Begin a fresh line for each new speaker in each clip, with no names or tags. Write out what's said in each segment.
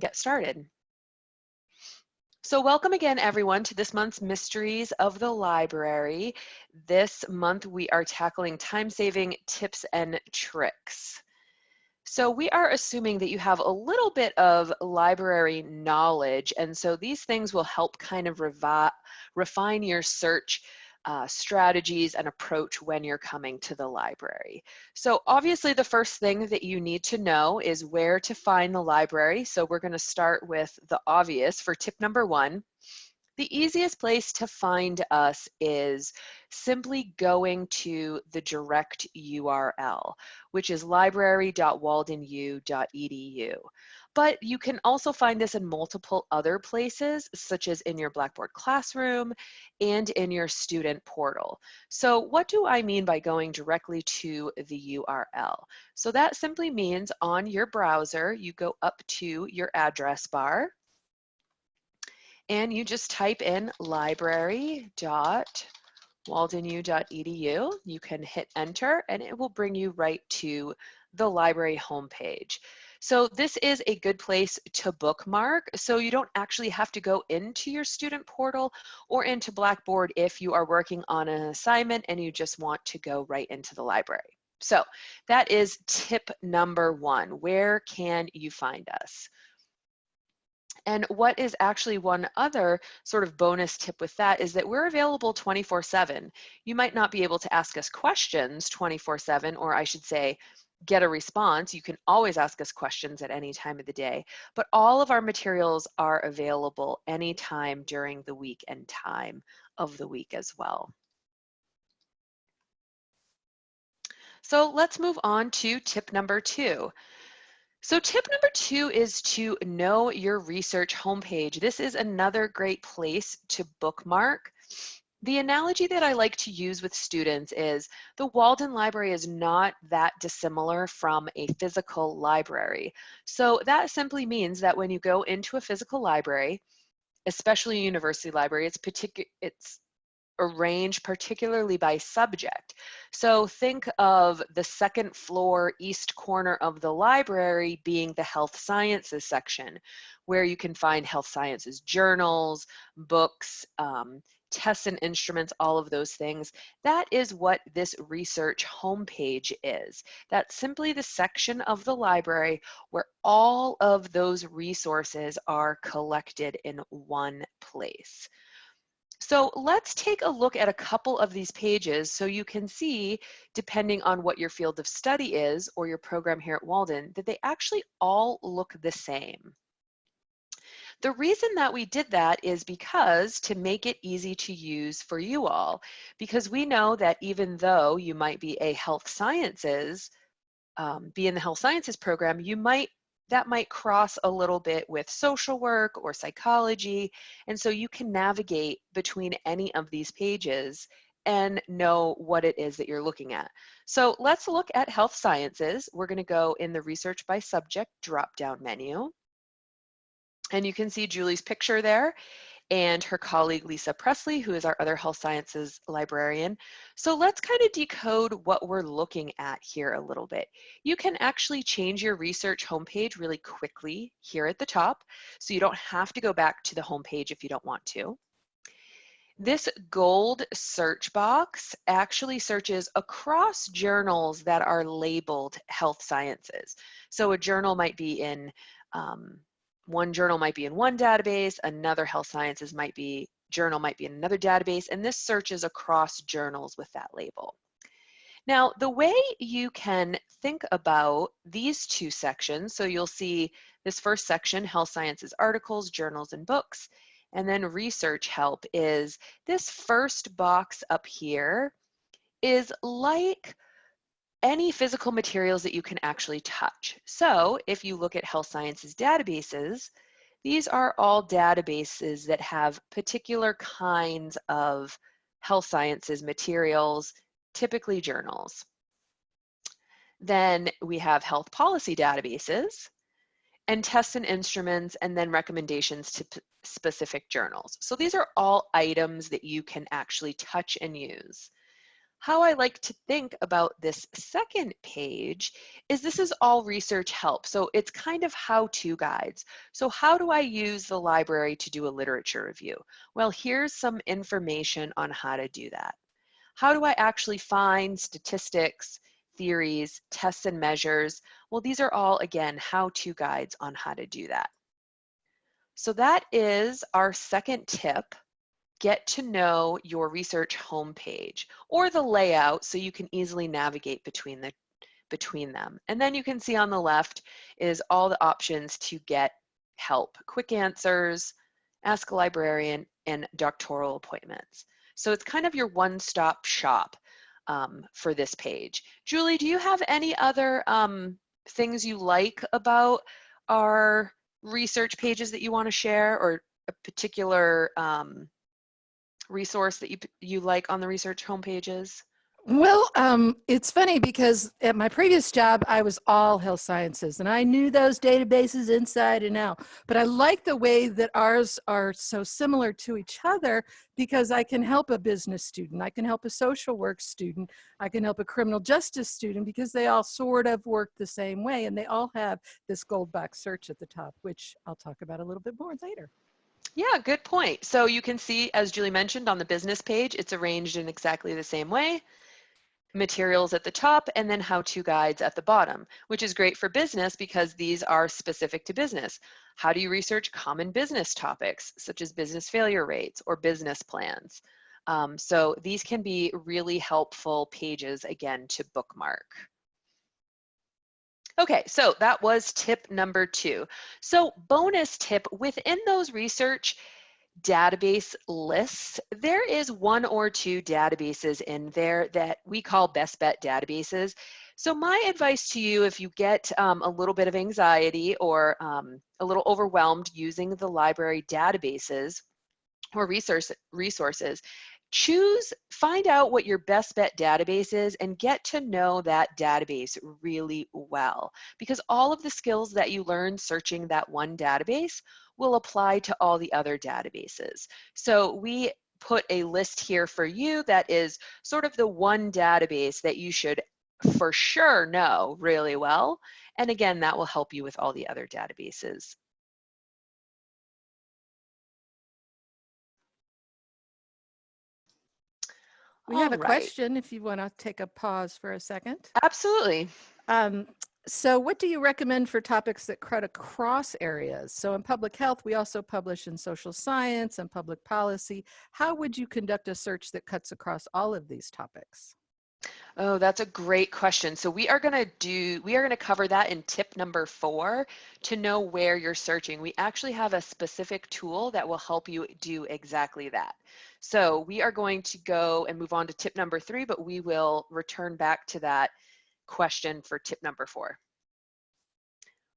Get started. So welcome again, everyone, to this month's Mysteries of the Library. This month we are tackling time-saving tips and tricks. So we are assuming that you have a little bit of library knowledge, and so these things will help kind of refine your search strategies and approach when you're coming to the library. So obviously the first thing that you need to know is where to find the library. So we're going to start with the obvious for tip number 1. The easiest place to find us is simply going to the direct URL, which is library.waldenu.edu. But you can also find us in multiple other places, such as in your Blackboard Classroom and in your student portal. So what do I mean by going directly to the URL? So that simply means on your browser, you go up to your address bar, and you just type in library.waldenu.edu. You can hit enter and it will bring you right to the library homepage. So this is a good place to bookmark, so you don't actually have to go into your student portal or into Blackboard if you are working on an assignment and you just want to go right into the library. So that is tip number 1. Where can you find us? And what is actually one other sort of bonus tip with that is that we're available 24/7. You might not be able to ask us questions 24/7, or I should say, get a response. You can always ask us questions at any time of the day, but all of our materials are available anytime during the week and time of the week as well. So let's move on to tip number 2. So tip number 2 is to know your research homepage. This is another great place to bookmark. The analogy that I like to use with students is the Walden Library is not that dissimilar from a physical library. So that simply means that when you go into a physical library, especially a university library, it's arranged particularly by subject. So think of the second floor east corner of the library being the health sciences section, where you can find health sciences journals, books, tests and instruments, all of those things. That is what this research homepage is. That's simply the section of the library where all of those resources are collected in one place. So let's take a look at a couple of these pages so you can see, depending on what your field of study is or your program here at Walden, that they actually all look the same. The reason that we did that is because to make it easy to use for you all, because we know that even though you might be a health sciences, be in the health sciences program, that might cross a little bit with social work or psychology. And so you can navigate between any of these pages and know what it is that you're looking at. So let's look at health sciences. We're going to go in the research by subject drop-down menu. And you can see Julie's picture there and her colleague Lisa Presley, who is our other health sciences librarian. So let's kind of decode what we're looking at here a little bit. You can actually change your research homepage really quickly here at the top, so you don't have to go back to the homepage if you don't want to. This gold search box actually searches across journals that are labeled health sciences. So a journal might be in one journal might be in one database, another health sciences journal might be in another database, and this searches across journals with that label. Now, the way you can think about these two sections, so you'll see this first section, health sciences articles, journals, and books, and then research help is this first box up here is like any physical materials that you can actually touch. So if you look at health sciences databases, these are all databases that have particular kinds of health sciences materials, typically journals. Then we have health policy databases and tests and instruments, and then recommendations to specific journals. So these are all items that you can actually touch and use. how I like to think about this second page is this is all research help. So it's kind of how-to guides. So how do I use the library to do a literature review? Well, here's some information on how to do that. How do I actually find statistics, theories, tests and measures? Well, these are all, again, how-to guides on how to do that. So that is our second tip. Get to know your research homepage or the layout so you can easily navigate between them. And then you can see on the left is all the options to get help, quick answers, ask a librarian, and doctoral appointments. So it's kind of your one-stop shop for this page. Julie, do you have any other things you like about our research pages that you want to share, or a particular resource that you like on the research homepages?
Well, it's funny because at my previous job, I was all health sciences and I knew those databases inside and out. But I like the way that ours are so similar to each other because I can help a business student, I can help a social work student, I can help a criminal justice student because they all sort of work the same way and they all have this gold box search at the top, which I'll talk about a little bit more later.
Yeah, good point. So you can see, as Julie mentioned, on the business page, it's arranged in exactly the same way. Materials at the top and then how-to guides at the bottom, which is great for business because these are specific to business. How do you research common business topics such as business failure rates or business plans? So these can be really helpful pages, again, to bookmark. Okay, so that was tip number 2. So bonus tip, within those research database lists, there is 1 or 2 databases in there that we call best bet databases. So my advice to you, if you get a little bit of anxiety or a little overwhelmed using the library databases or resources, find out what your best bet database is and get to know that database really well, because all of the skills that you learn searching that one database will apply to all the other databases. So we put a list here for you that is sort of the one database that you should for sure know really well. And again, that will help you with all the other databases.
We
All
have a
right,
question if you want to take a pause for a second.
absolutely.
Um, so what do you recommend for topics that cut across areas? So in public health, we also publish in social science and public policy. How would you conduct a search that cuts across all of these topics?
Oh, that's a great question. So we are going to cover that in tip number 4 to know where you're searching. We actually have a specific tool that will help you do exactly that. So we are going to go and move on to tip number 3, but we will return back to that question for tip number 4.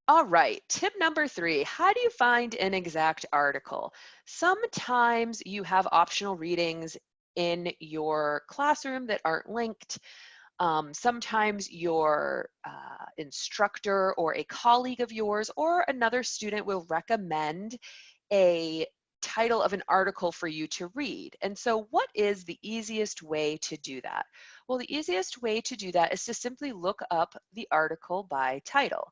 All right, tip number 3, how do you find an exact article? Sometimes you have optional readings in your classroom that aren't linked. Sometimes your instructor or a colleague of yours or another student will recommend a title of an article for you to read. And so what is the easiest way to do that? Well, the easiest way to do that is to simply look up the article by title.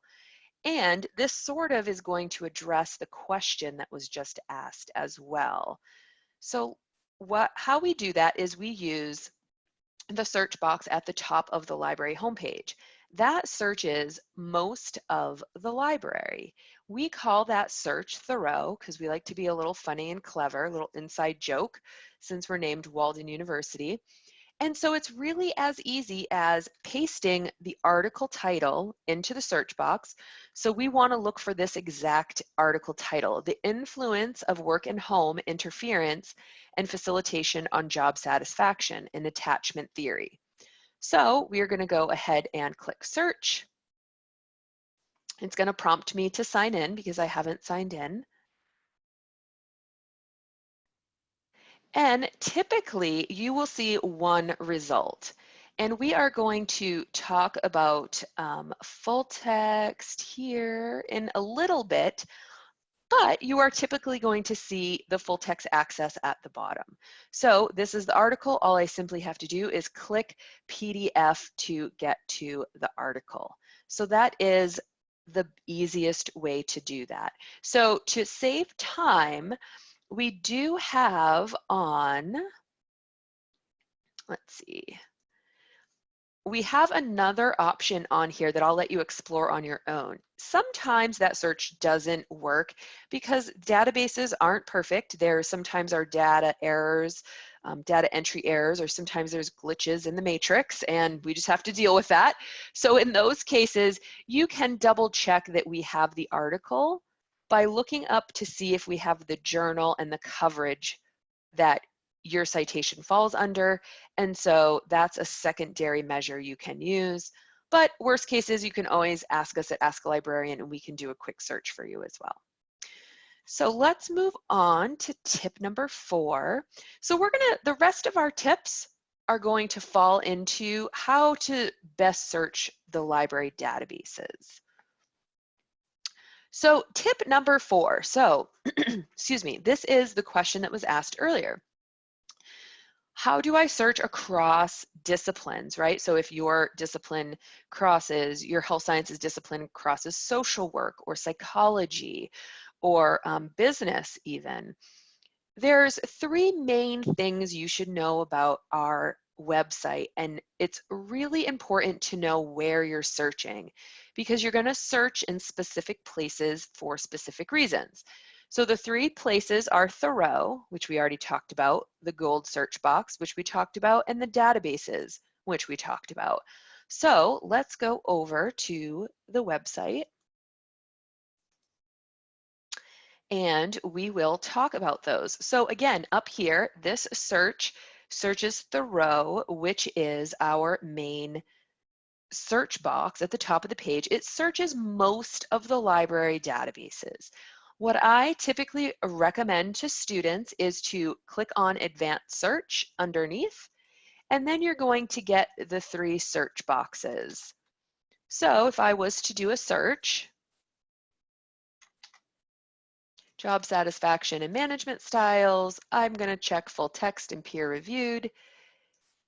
And this sort of is going to address the question that was just asked as well. So how we do that is we use the search box at the top of the library homepage. That searches most of the library. We call that search thorough because we like to be a little funny and clever, a little inside joke since we're named Walden University. And so it's really as easy as pasting the article title into the search box. So we want to look for this exact article title, The Influence of Work and Home Interference and Facilitation on Job Satisfaction in Attachment Theory. So we are going to go ahead and click search. It's going to prompt me to sign in because I haven't signed in. And typically you will see one result. And we are going to talk about full text here in a little bit, but you are typically going to see the full text access at the bottom. So this is the article. All I simply have to do is click PDF to get to the article. So that is the easiest way to do that. So to save time, we do have on, let's see, we have another option on here that I'll let you explore on your own. Sometimes that search doesn't work because databases aren't perfect. There sometimes are data errors, data entry errors, or sometimes there's glitches in the matrix, and we just have to deal with that. So in those cases, you can double check that we have the article by looking up to see if we have the journal and the coverage that your citation falls under. And so that's a secondary measure you can use. But worst cases, you can always ask us at Ask a Librarian and we can do a quick search for you as well. So let's move on to tip number 4. So the rest of our tips are going to fall into how to best search the library databases. So tip number 4, so excuse me, this is the question that was asked earlier. How do I search across disciplines, right? So if your discipline crosses, your health sciences discipline crosses social work or psychology or business even, there's 3 main things you should know about our website, and it's really important to know where you're searching because you're going to search in specific places for specific reasons. So the 3 places are Thoreau, which we already talked about, the gold search box, which we talked about, and the databases, which we talked about. So let's go over to the website and we will talk about those. So again, up here, this search searches Thoreau, which is our main search box at the top of the page. It searches most of the library databases. What I typically recommend to students is to click on Advanced Search underneath, and then you're going to get the 3 search boxes. So if I was to do a search, job satisfaction and management styles, I'm going to check full text and peer reviewed,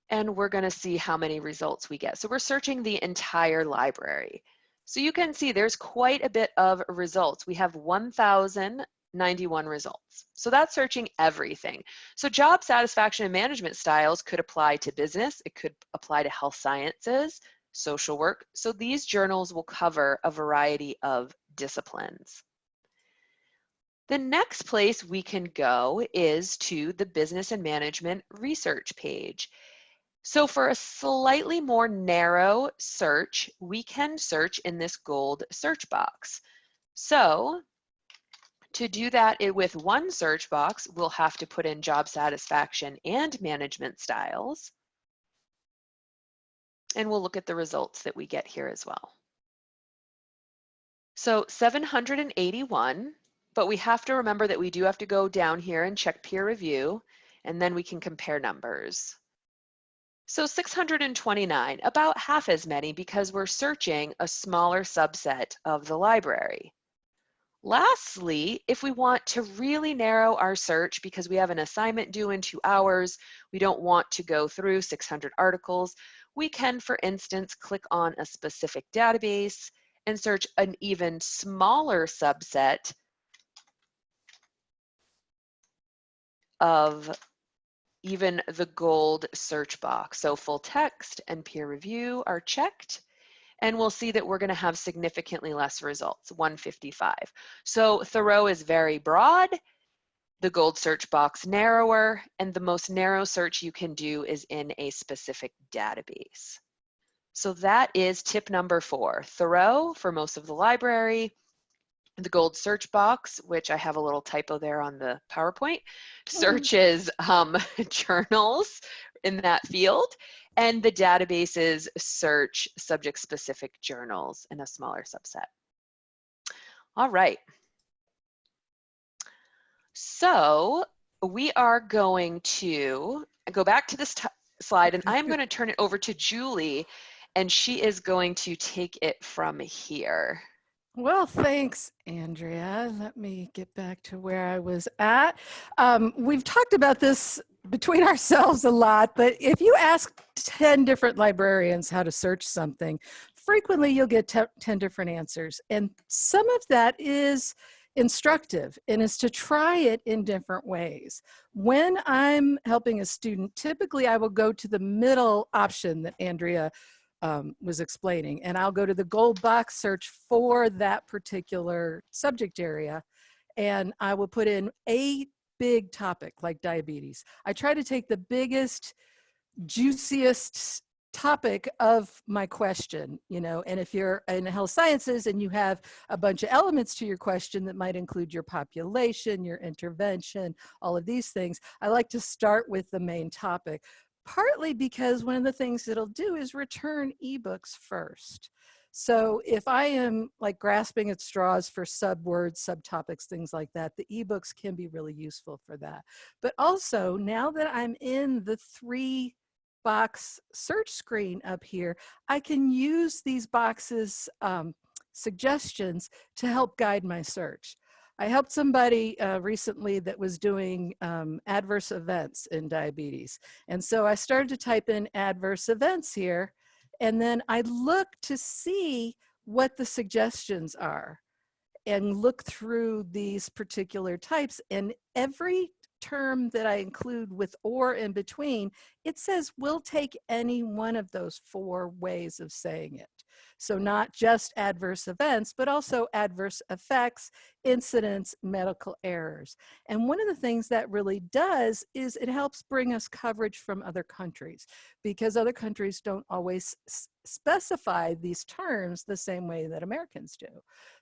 and we're going to see how many results we get. So we're searching the entire library. So you can see there's quite a bit of results. We have 1,091 results. So that's searching everything. So job satisfaction and management styles could apply to business. It could apply to health sciences, social work. So these journals will cover a variety of disciplines. The next place we can go is to the business and management research page. So for a slightly more narrow search, we can search in this gold search box. So to do that with one search box, we'll have to put in job satisfaction and management styles. And we'll look at the results that we get here as well. So 781, but we have to remember that we do have to go down here and check peer review, and then we can compare numbers. So 629, about half as many because we're searching a smaller subset of the library. Lastly, if we want to really narrow our search because we have an assignment due in 2 hours, we don't want to go through 600 articles, we can, for instance, click on a specific database and search an even smaller subset of even the gold search box. So full text and peer review are checked, and we'll see that we're going to have significantly less results, 155. So Thoreau is very broad, the gold search box narrower, and the most narrow search you can do is in a specific database. So that is tip number 4, Thoreau for most of the library, the gold search box, which I have a little typo there on the PowerPoint, searches journals in that field, and the databases search subject-specific journals in a smaller subset. All right. So we are going to go back to this slide, and I'm going to turn it over to Julie, and she is going to take it from here.
Well, thanks, Andrea. Let me get back to where I was at. We've talked about this between ourselves a lot, but if you ask 10 different librarians how to search something, frequently you'll get 10 different answers. And some of that is instructive and is to try it in different ways. When I'm helping a student, typically I will go to the middle option that Andrea was explaining. And I'll go to the gold box search for that particular subject area. And I will put in a big topic like diabetes. I try to take the biggest, juiciest topic of my question, you know, and if you're in health sciences and you have a bunch of elements to your question that might include your population, your intervention, all of these things, I like to start with the main topic, partly because one of the things it'll do is return ebooks first. So if I am like grasping at straws for subwords, subtopics, things like that, the ebooks can be really useful for that. But also now that I'm in the 3-box search screen up here, I can use these boxes suggestions to help guide my search. I helped somebody recently that was doing adverse events in diabetes. And so I started to type in adverse events here, and then I look to see what the suggestions are and look through these particular types. And every term that I include with or in between, it says we'll take any one of those 4 ways of saying it. So not just adverse events, but also adverse effects, incidents, medical errors. And one of the things that really does is it helps bring us coverage from other countries, because other countries don't always specify these terms the same way that Americans do.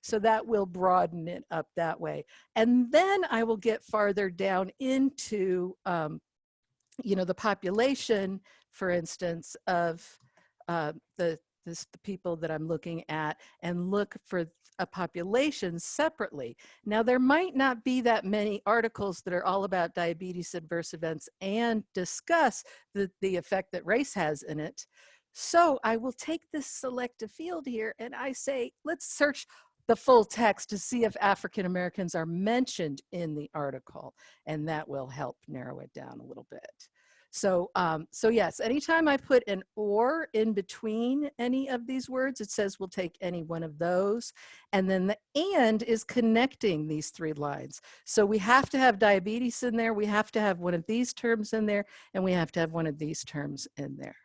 So that will broaden it up that way. And then I will get farther down into, you know, the population, for instance, of the people that I'm looking at, and look for a population separately. Now, there might not be that many articles that are all about diabetes adverse events and discuss the effect that race has in it. So I will take this selective field here and I say, let's search the full text to see if African Americans are mentioned in the article, and that will help narrow it down a little bit. So, so yes, anytime I put an or in between any of these words, it says we'll take any one of those. And then the and is connecting these 3 lines. So we have to have diabetes in there, we have to have one of these terms in there, and we have to have one of these terms in there.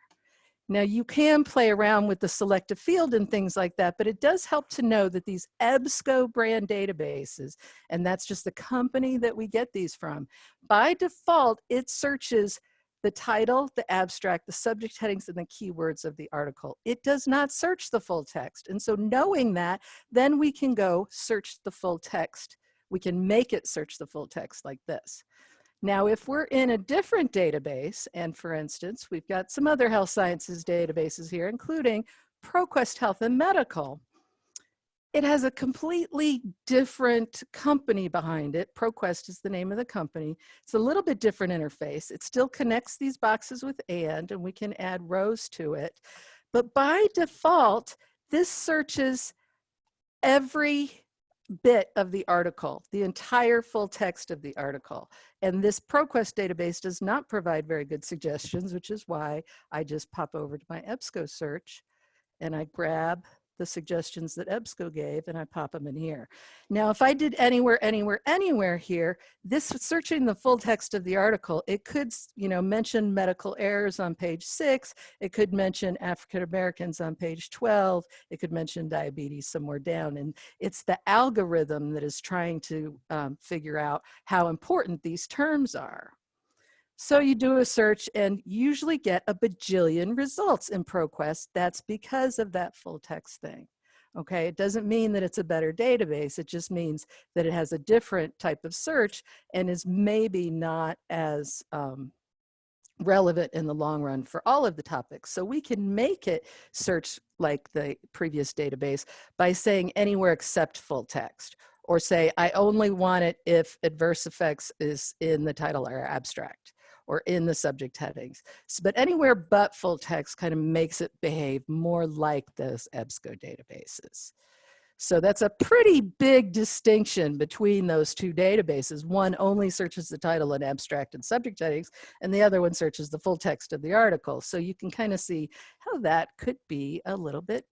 Now you can play around with the selective field and things like that, but it does help to know that these EBSCO brand databases, and that's just the company that we get these from, by default, it searches the title, the abstract, the subject headings, and the keywords of the article. It does not search the full text. And so knowing that, then we can go search the full text. We can make it search the full text like this. Now, if we're in a different database, and for instance, we've got some other health sciences databases here, including ProQuest Health and Medical, it has a completely different company behind it. ProQuest is the name of the company. It's a little bit different interface. It still connects these boxes with and we can add rows to it. But by default, this searches every bit of the article, the entire full text of the article. And this ProQuest database does not provide very good suggestions, which is why I just pop over to my EBSCO search and I grab the suggestions that EBSCO gave and I pop them in here. Now, if I did anywhere, anywhere, anywhere here, this searching the full text of the article, it could, you know, mention medical errors on page 6. It could mention African Americans on page 12. It could mention diabetes somewhere down. And it's the algorithm that is trying to figure out how important these terms are. So you do a search and usually get a bajillion results in ProQuest. That's because of that full text thing. Okay, it doesn't mean that it's a better database. It just means that it has a different type of search and is maybe not as relevant in the long run for all of the topics. So we can make it search like the previous database by saying anywhere except full text, or say I only want it if adverse effects is in the title or abstract, or in the subject headings. So, but anywhere but full text kind of makes it behave more like those EBSCO databases. So that's a pretty big distinction between those two databases. One only searches the title and abstract and subject headings, and the other one searches the full text of the article. So you can kind of see how that could be a little bit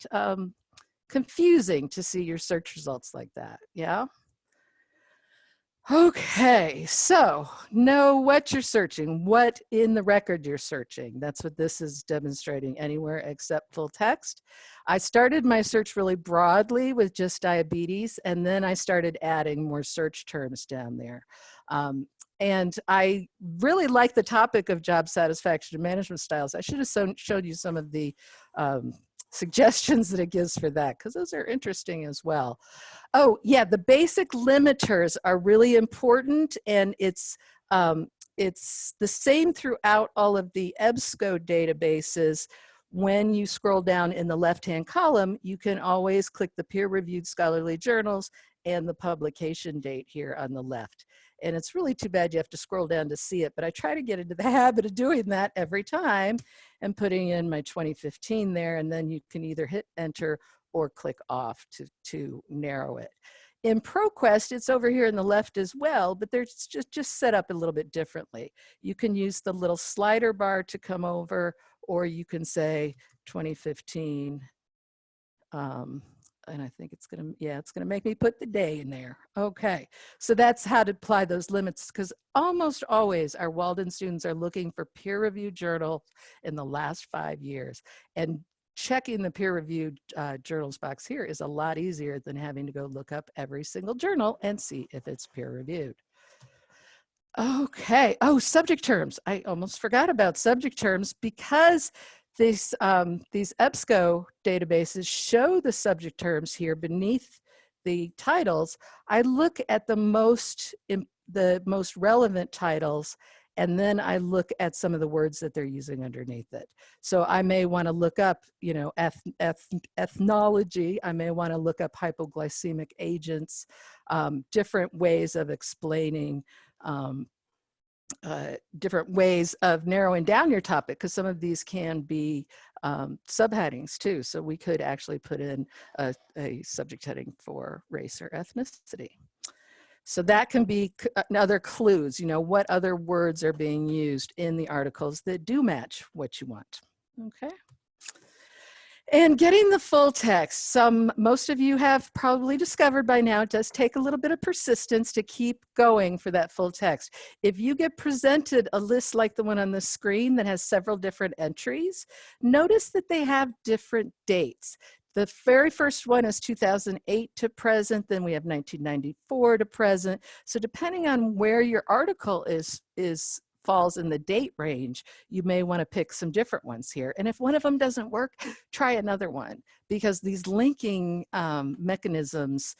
confusing to see your search results like that. Yeah. Okay, so know what you're searching, what in the record you're searching. That's what this is demonstrating, anywhere except full text. I started my search really broadly with just diabetes, and then I started adding more search terms down there. And I really like the topic of job satisfaction and management styles. I should have showed you some of the suggestions that it gives for that, because those are interesting as well. Oh, yeah, the basic limiters are really important, and it's the same throughout all of the EBSCO databases. When you scroll down in the left-hand column, you can always click the peer-reviewed scholarly journals and the publication date here on the left. And it's really too bad you have to scroll down to see it, but I try to get into the habit of doing that every time and putting in my 2015 there, and then you can either hit enter or click off to narrow it. In ProQuest, it's over here in the left as well, but they're just set up a little bit differently. You can use the little slider bar to come over, or you can say 2015, and I think it's gonna make me put the day in there. Okay, so that's how to apply those limits, because almost always our Walden students are looking for peer-reviewed journals in the last 5 years. And checking the peer-reviewed journals box here is a lot easier than having to go look up every single journal and see if it's peer-reviewed. Okay, oh, subject terms. I almost forgot about subject terms, because these EBSCO databases show the subject terms here beneath the titles. I look at the most relevant titles, and then I look at some of the words that they're using underneath it. So I may want to look up, you know, ethnology. I may want to look up hypoglycemic agents, different ways of explaining, different ways of narrowing down your topic, because some of these can be subheadings too. So we could actually put in a subject heading for race or ethnicity. So that can be other clues, you know, what other words are being used in the articles that do match what you want. Okay. And getting the full text, most of you have probably discovered by now, it does take a little bit of persistence to keep going for that full text. If you get presented a list like the one on the screen that has several different entries, notice that they have different dates. The very first one is 2008 to present, then we have 1994 to present. So depending on where your article falls in the date range, you may want to pick some different ones here. And if one of them doesn't work, try another one, because these linking mechanisms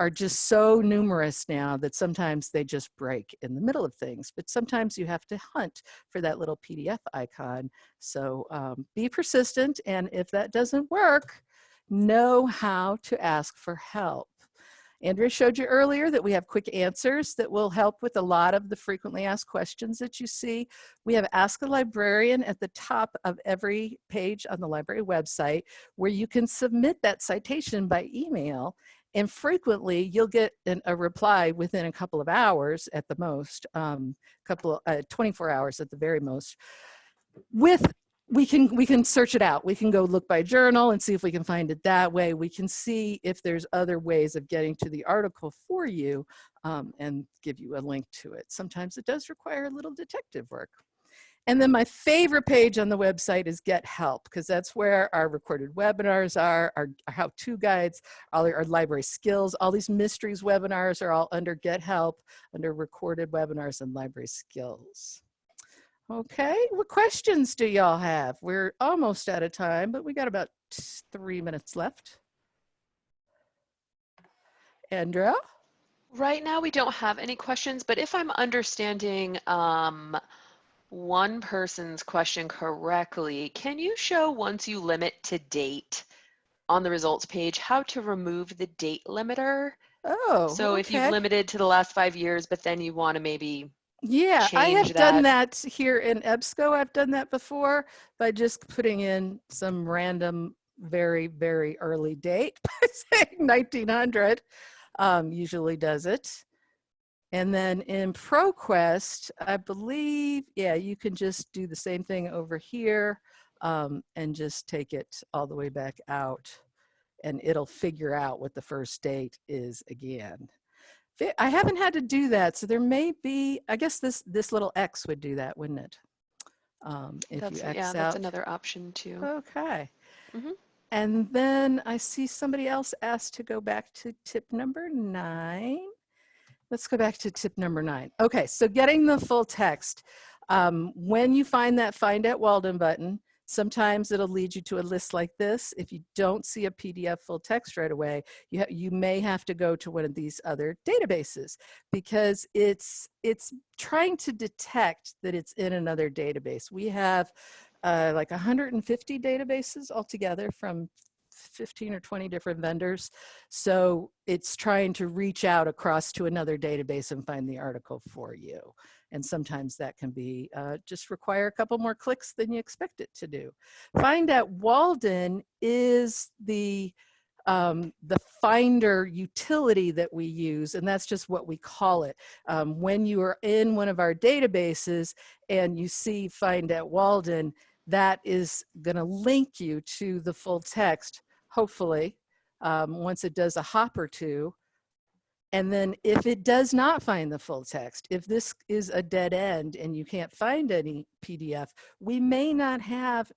are just so numerous now that sometimes they just break in the middle of things, but sometimes you have to hunt for that little PDF icon. So be persistent, and if that doesn't work, know how to ask for help. Andrea showed you earlier that we have quick answers that will help with a lot of the frequently asked questions that you see. We have Ask a Librarian at the top of every page on the library website, where you can submit that citation by email, and frequently you'll get a reply within a couple of hours at the most, 24 hours at the very most. We can search it out. We can go look by journal and see if we can find it that way. We can see if there's other ways of getting to the article for you, and give you a link to it. Sometimes it does require a little detective work. And then my favorite page on the website is Get Help, because that's where our recorded webinars are, our how-to guides, all our library skills. All these mysteries webinars are all under Get Help, under recorded webinars and library skills. Okay, what questions do y'all have? We're almost out of time, but we got about 3 minutes left. Andrea?
Right now we don't have any questions, but if I'm understanding one person's question correctly, can you show, once you limit to date on the results page, how to remove the date limiter?
Oh,
so
okay.
If you've limited to the last 5 years, but then you want to maybe
I have done
that.
that here in EBSCO. I've done that before by just putting in some random very, very early date by saying 1900, usually does it. And then in ProQuest, I believe, yeah, you can just do the same thing over here and just take it all the way back out, and it'll figure out what the first date is again. I haven't had to do that, so there may be, I guess this little X would do that, wouldn't it? If you X
That's
out.
another option too.
Okay.
Hmm.
And then I see somebody else asked to go back to tip number 9. Let's go back to tip number 9. Okay, so getting the full text. When you find that Find at Walden button, sometimes it'll lead you to a list like this. If you don't see a PDF full text right away, you may have to go to one of these other databases, because it's trying to detect that it's in another database. We have like 150 databases altogether from 15 or 20 different vendors. So it's trying to reach out across to another database and find the article for you. And sometimes that can be just require a couple more clicks than you expect it to do. Find at Walden is the Finder utility that we use, and that's just what we call it. When you are in one of our databases and you see Find at Walden, that is going to link you to the full text, hopefully, once it does a hop or two. And then if it does not find the full text, if this is a dead end and you can't find any PDF, we may not have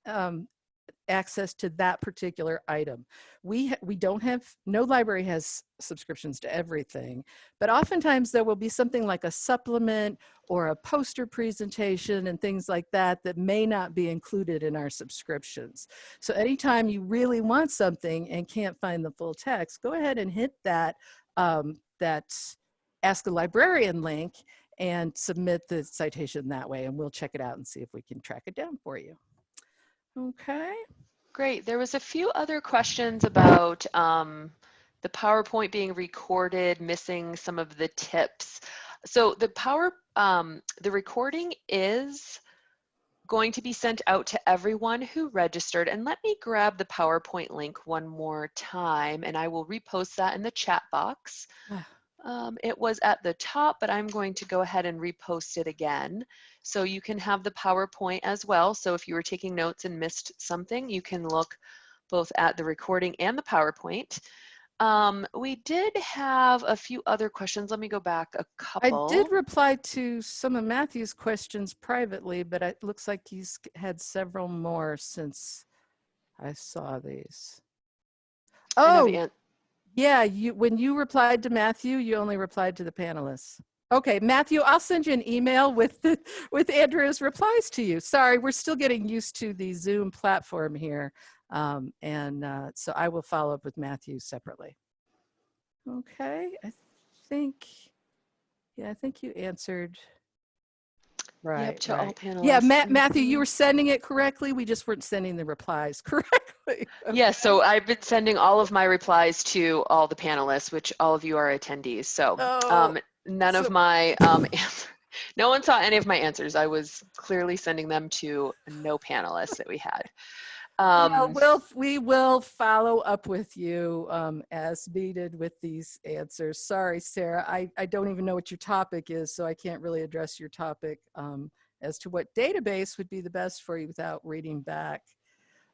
access to that particular item. We don't have, no library has subscriptions to everything, but oftentimes there will be something like a supplement or a poster presentation and things like that that may not be included in our subscriptions. So anytime you really want something and can't find the full text, go ahead and hit that that Ask a Librarian link and submit the citation that way, and we'll check it out and see if we can track it down for you. Okay.
Great. There was a few other questions about the PowerPoint being recorded, missing some of the tips. So the recording is going to be sent out to everyone who registered. And let me grab the PowerPoint link one more time, and I will repost that in the chat box. It was at the top, but I'm going to go ahead and repost it again. So you can have the PowerPoint as well. So if you were taking notes and missed something, you can look both at the recording and the PowerPoint. We did have a few other questions. Let me go back a couple.
I did reply to some of Matthew's questions privately, but it looks like he's had several more since I saw these. Oh, yeah, when you replied to Matthew, you only replied to the panelists. Okay, Matthew, I'll send you an email with Andrea's replies to you. Sorry, we're still getting used to the Zoom platform here. So I will follow up with Matthew separately. Okay, I think you answered. Right.
Yep, to all panelists.
Yeah, Matthew, you were sending it correctly. We just weren't sending the replies correctly. Okay.
Yeah, so I've been sending all of my replies to all the panelists, which all of you are attendees. So no one saw any of my answers. I was clearly sending them to no panelists that we had.
Well, we will follow up with you as needed with these answers. Sorry, Sarah, I don't even know what your topic is, so I can't really address your topic as to what database would be the best for you without reading back.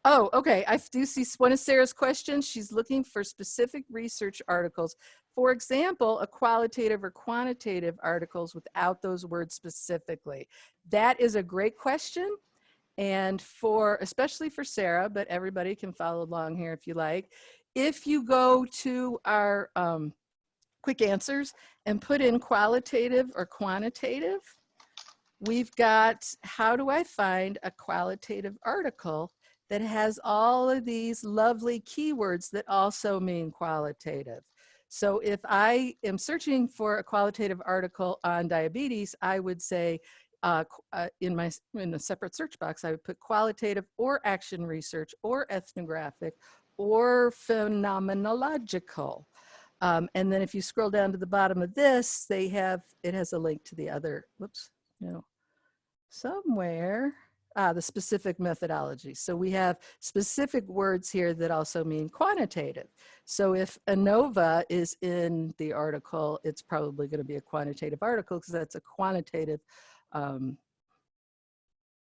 Oh, okay, I do see one of Sarah's questions. She's looking for specific research articles. For example, a qualitative or quantitative articles without those words specifically. That is a great question. And especially for Sarah, but everybody can follow along here if you like. If you go to our quick answers and put in qualitative or quantitative, we've got, how do I find a qualitative article that has all of these lovely keywords that also mean qualitative? So if I am searching for a qualitative article on diabetes, I would say, in a separate search box, I would put qualitative or action research or ethnographic or phenomenological. And then if you scroll down to the bottom of this, it has a link to the other, somewhere. The specific methodology. So we have specific words here that also mean quantitative. So if ANOVA is in the article, it's probably going to be a quantitative article because that's a quantitative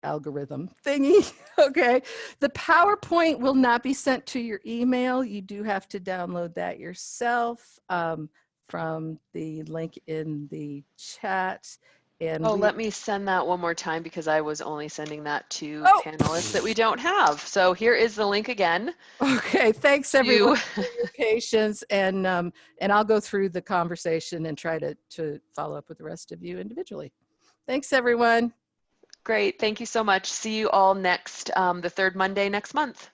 algorithm thingy. Okay. The PowerPoint will not be sent to your email. You do have to download that yourself from the link in the chat. And
Oh, let me send that one more time because I was only sending that to
oh,
panelists that we don't have. So here is the link again.
okay. Thanks everyone
To
for your patience. And I'll go through the conversation and try to follow up with the rest of you individually. Thanks everyone.
Great. Thank you so much. See you all next, the third Monday next month.